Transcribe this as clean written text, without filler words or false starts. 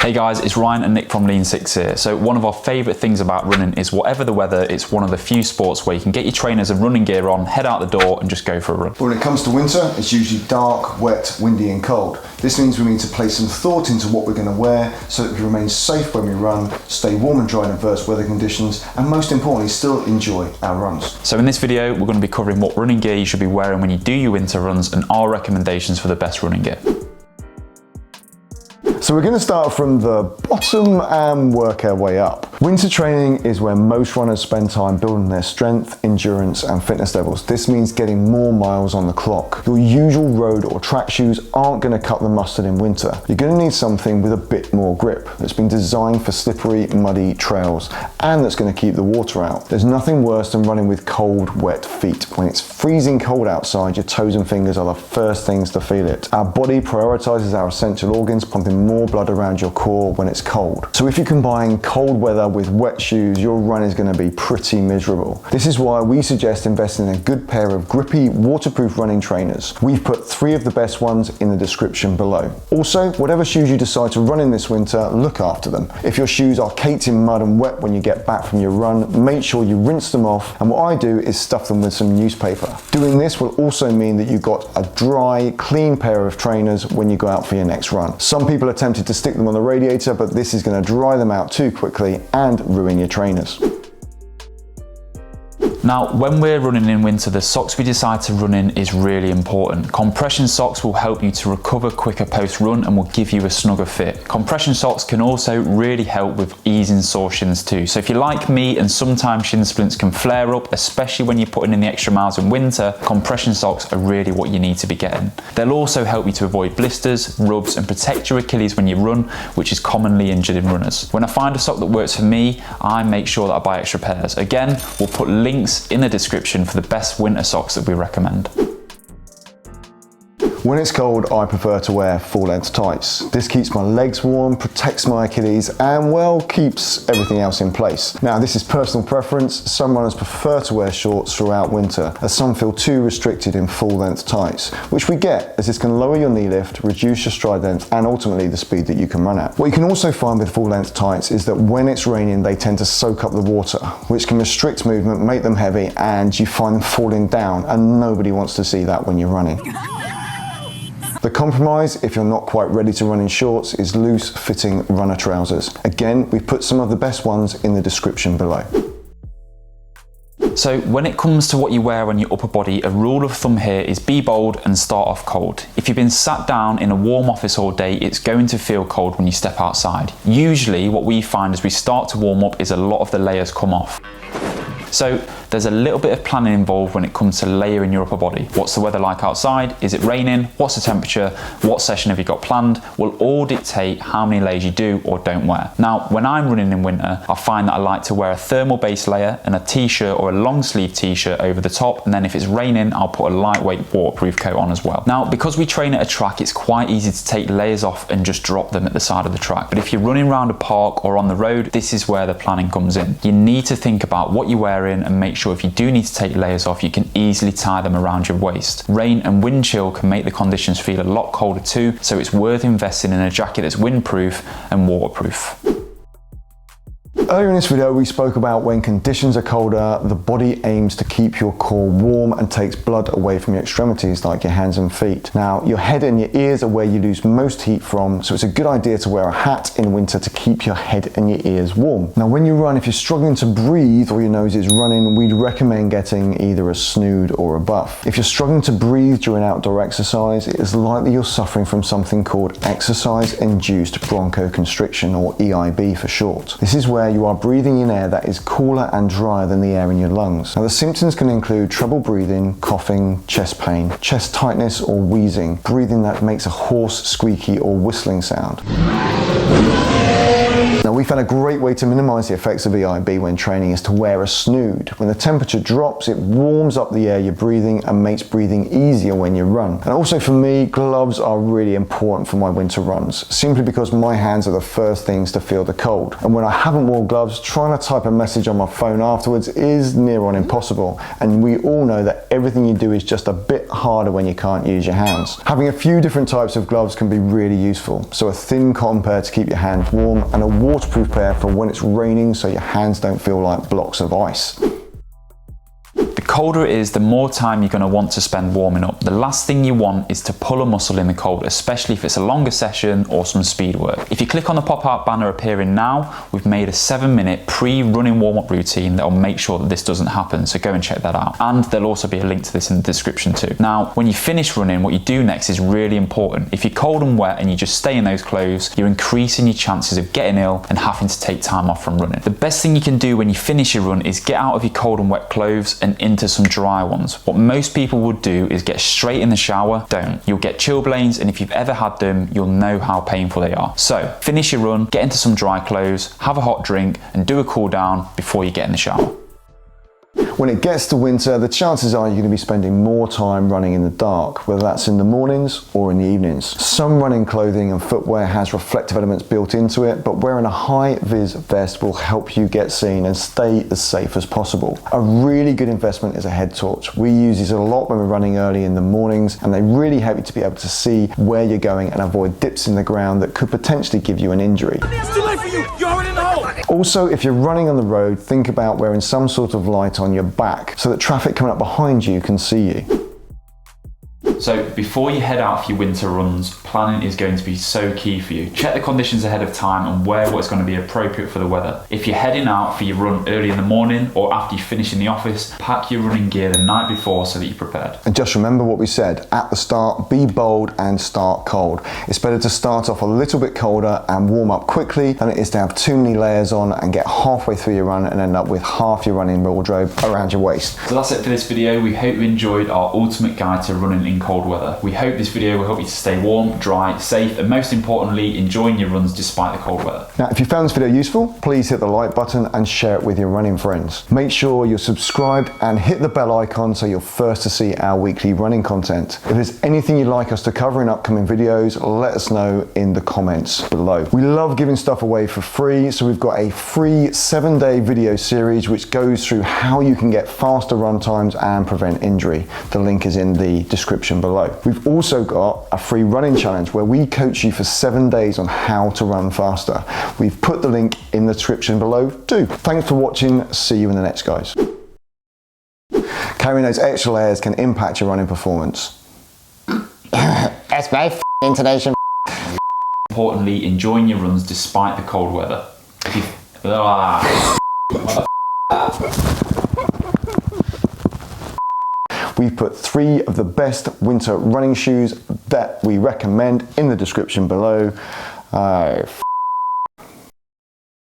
Hey guys, it's Ryan and Nick from Lean Six here. So one of our favourite things about running is whatever the weather, it's one of the few sports where you can get your trainers and running gear on, head out the door and just go for a run. When it comes to winter, it's usually dark, wet, windy and cold. This means we need to place some thought into what we're going to wear so that we remain safe when we run, stay warm and dry in adverse weather conditions, and most importantly, still enjoy our runs. So in this video, we're going to be covering what running gear you should be wearing when you do your winter runs and our recommendations for the best running gear. So we're going to start from the bottom and work our way up. Winter training is where most runners spend time building their strength, endurance and fitness levels. This means getting more miles on the clock. Your usual road or track shoes aren't going to cut the mustard in winter. You're going to need something with a bit more grip that's been designed for slippery, muddy trails and that's going to keep the water out. There's nothing worse than running with cold, wet feet. When it's freezing cold outside, your toes and fingers are the first things to feel it. Our body prioritizes our essential organs, pumping more blood around your core when it's cold. So if you combine cold weather with wet shoes, your run is going to be pretty miserable. This is why we suggest investing in a good pair of grippy, waterproof running trainers. We've put 3 of the best ones in the description below. Also, whatever shoes you decide to run in this winter, look after them. If your shoes are caked in mud and wet when you get back from your run, make sure you rinse them off, and what I do is stuff them with some newspaper. Doing this will also mean that you've got a dry, clean pair of trainers when you go out for your next run. Some people are tempted to stick them on the radiator, but this is going to dry them out too quickly and ruin your trainers. Now, when we're running in winter, the socks we decide to run in is really important. Compression socks will help you to recover quicker post-run and will give you a snugger fit. Compression socks can also really help with easing sore shins too. So if you're like me and sometimes shin splints can flare up, especially when you're putting in the extra miles in winter, compression socks are really what you need to be getting. They'll also help you to avoid blisters, rubs and protect your Achilles when you run, which is commonly injured in runners. When I find a sock that works for me, I make sure that I buy extra pairs. Again, we'll put links in the description for the best winter socks that we recommend. When it's cold, I prefer to wear full-length tights. This keeps my legs warm, protects my Achilles, and well, keeps everything else in place. Now, this is personal preference. Some runners prefer to wear shorts throughout winter, as some feel too restricted in full-length tights, which we get, as this can lower your knee lift, reduce your stride length, and ultimately the speed that you can run at. What you can also find with full-length tights is that when it's raining, they tend to soak up the water, which can restrict movement, make them heavy, and you find them falling down, and nobody wants to see that when you're running. The compromise, if you're not quite ready to run in shorts, is loose-fitting runner trousers. Again, we've put some of the best ones in the description below. So when it comes to what you wear on your upper body, a rule of thumb here is be bold and start off cold. If you've been sat down in a warm office all day, it's going to feel cold when you step outside. Usually what we find as we start to warm up is a lot of the layers come off. So there's a little bit of planning involved when it comes to layering your upper body. What's the weather like outside? Is it raining? What's the temperature? What session have you got planned? Will all dictate how many layers you do or don't wear. Now, when I'm running in winter, I find that I like to wear a thermal base layer and a t-shirt or a long sleeve t-shirt over the top. And then if it's raining, I'll put a lightweight waterproof coat on as well. Now, because we train at a track, it's quite easy to take layers off and just drop them at the side of the track. But if you're running around a park or on the road, this is where the planning comes in. You need to think about what you wear in and make sure if you do need to take layers off, you can easily tie them around your waist. Rain and wind chill can make the conditions feel a lot colder too, so it's worth investing in a jacket that's windproof and waterproof. Earlier in this video, we spoke about when conditions are colder, the body aims to keep your core warm and takes blood away from your extremities like your hands and feet. Now, your head and your ears are where you lose most heat from, so it's a good idea to wear a hat in winter to keep your head and your ears warm. Now, when you run, if you're struggling to breathe or your nose is running, we'd recommend getting either a snood or a buff. If you're struggling to breathe during outdoor exercise, it is likely you're suffering from something called exercise-induced bronchoconstriction, or EIB for short. This is where you are breathing in air that is cooler and drier than the air in your lungs. Now, the symptoms can include trouble breathing, coughing, chest pain, chest tightness or wheezing, breathing that makes a hoarse, squeaky or whistling sound. Now, we found a great way to minimize the effects of EIB when training is to wear a snood. When the temperature drops, it warms up the air you're breathing and makes breathing easier when you run. And also for me, gloves are really important for my winter runs, simply because my hands are the first things to feel the cold. And when I haven't worn gloves, trying to type a message on my phone afterwards is near on impossible. And we all know that everything you do is just a bit harder when you can't use your hands. Having a few different types of gloves can be really useful. So a thin cotton pair to keep your hands warm and a waterproof pair for when it's raining so your hands don't feel like blocks of ice. The colder it is, the more time you're going to want to spend warming up. The last thing you want is to pull a muscle in the cold, especially if it's a longer session or some speed work. If you click on the pop-out banner appearing now, we've made a 7-minute pre-running warm-up routine that will make sure that this doesn't happen, so go and check that out. And there'll also be a link to this in the description too. Now, when you finish running, what you do next is really important. If you're cold and wet and you just stay in those clothes, you're increasing your chances of getting ill and having to take time off from running. The best thing you can do when you finish your run is get out of your cold and wet clothes and into some dry ones. What most people would do is get straight in the shower. Don't. You'll get chilblains, and if you've ever had them, you'll know how painful they are. So finish your run, get into some dry clothes, have a hot drink, and do a cool down before you get in the shower. When it gets to winter, the chances are you're going to be spending more time running in the dark, whether that's in the mornings or in the evenings. Some running clothing and footwear has reflective elements built into it, but wearing a high-vis vest will help you get seen and stay as safe as possible. A really good investment is a head torch. We use these a lot when we're running early in the mornings, and they really help you to be able to see where you're going and avoid dips in the ground that could potentially give you an injury. It's too late for you. You're already in the hole. Also, if you're running on the road, think about wearing some sort of light on your back so that traffic coming up behind you can see you. So before you head out for your winter runs, planning is going to be so key for you. Check the conditions ahead of time and wear what's going to be appropriate for the weather. If you're heading out for your run early in the morning or after you finish in the office, pack your running gear the night before so that you're prepared. And just remember what we said at the start, be bold and start cold. It's better to start off a little bit colder and warm up quickly than it is to have too many layers on and get halfway through your run and end up with half your running wardrobe around your waist. So that's it for this video. We hope you enjoyed our ultimate guide to running in cold weather. We hope this video will help you to stay warm, dry, safe, and most importantly, enjoying your runs despite the cold weather. Now, if you found this video useful, please hit the like button and share it with your running friends. Make sure you're subscribed and hit the bell icon so you're first to see our weekly running content. If there's anything you'd like us to cover in upcoming videos, let us know in the comments below. We love giving stuff away for free, so we've got a free 7-day video series which goes through how you can get faster run times and prevent injury. The link is in the description below. We've also got a free running challenge where we coach you for 7 days on how to run faster. We've put the link in the description below too. Thanks for watching. See you in the next, guys. Carrying those extra layers can impact your running performance. That's my intonation. Importantly, enjoying your runs despite the cold weather. We've put 3 of the best winter running shoes that we recommend in the description below.